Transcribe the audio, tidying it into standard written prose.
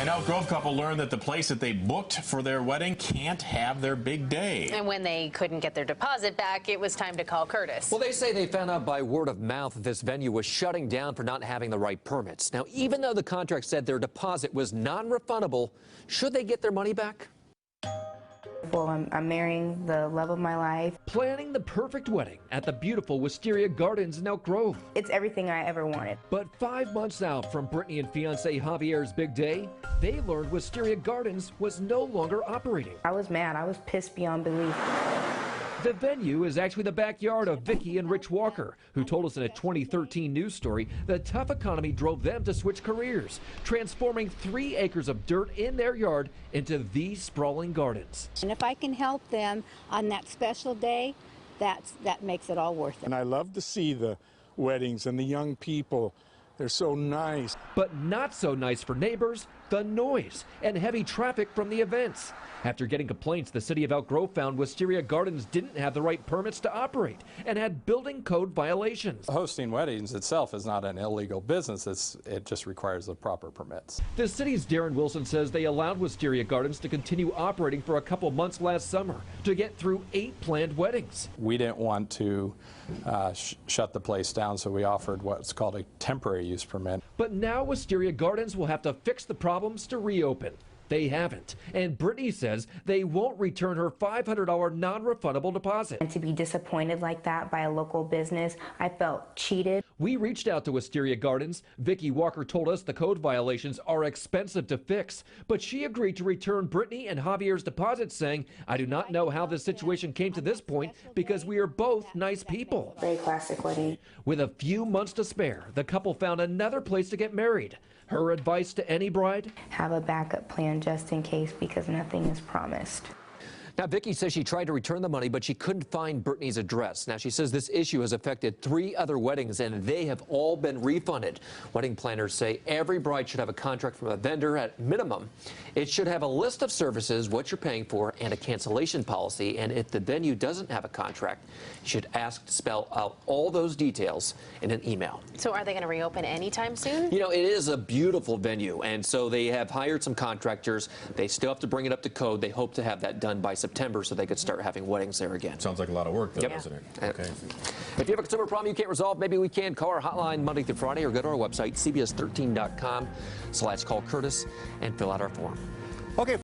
An Elk Grove couple learned that the place that they booked for their wedding can't have their big day. And when they couldn't get their deposit back, it was time to call Kurtis. Well, they say they found out by word of mouth that this venue was shutting down for not having the right permits. Now, even though the contract said their deposit was non-refundable, should they get their money back? Well, I'm marrying the love of my life. Planning the perfect wedding at the beautiful Wisteria Gardens in Elk Grove. It's everything I ever wanted. But 5 months out from Brittany and fiancé Javier's big day, they learned Wisteria Gardens was no longer operating. I was mad. I was pissed beyond belief. The venue is actually the backyard of Vicki and Rich Walker, who told us in a 2013 news story the tough economy drove them to switch careers, transforming 3 acres of dirt in their yard into these sprawling gardens. And if I can help them on that special day, that makes it all worth it. And I love to see the weddings and the young people. They're so nice. But not so nice for neighbors, the noise and heavy traffic from the events. After getting complaints, the city of Elk Grove found Wisteria Gardens didn't have the right permits to operate and had building code violations. Hosting weddings itself is not an illegal business. It just requires the proper permits. The city's Darren Wilson says they allowed Wisteria Gardens to continue operating for a couple months last summer to get through 8 planned weddings. We didn't want to shut the place down, so we offered what's called a temporary use permit. But now Wisteria Gardens will have to fix the problems to reopen. They haven't. And Brittany says they won't return her $500 non-refundable deposit. And to be disappointed like that by a local business, I felt cheated. We reached out to Wisteria Gardens. Vicki Walker told us the code violations are expensive to fix, but she agreed to return Brittany and Javier's deposits, saying, I do not know how this situation came to this point because we are both nice people. Very classic wedding. With a few months to spare, the couple found another place to get married. Her advice to any bride? Have a backup plan just in case, because nothing is promised. Now, Vicki says she tried to return the money, but she couldn't find Brittany's address. Now, she says this issue has affected 3 other weddings, and they have all been refunded. Wedding planners say every bride should have a contract from a vendor at minimum. It should have a list of services, what you're paying for, and a cancellation policy. And if the venue doesn't have a contract, you should ask to spell out all those details in an email. So are they going to reopen anytime soon? You know, it is a beautiful venue, and so they have hired some contractors. They still have to bring it up to code. They hope to have that done by September so they could start having weddings there again. Sounds like a lot of work, though, Yep. doesn't it? Okay. If you have a consumer problem you can't resolve, maybe we can. Call our hotline Monday through Friday or go to our website, cbs13.com/call Kurtis, and fill out our form. Okay.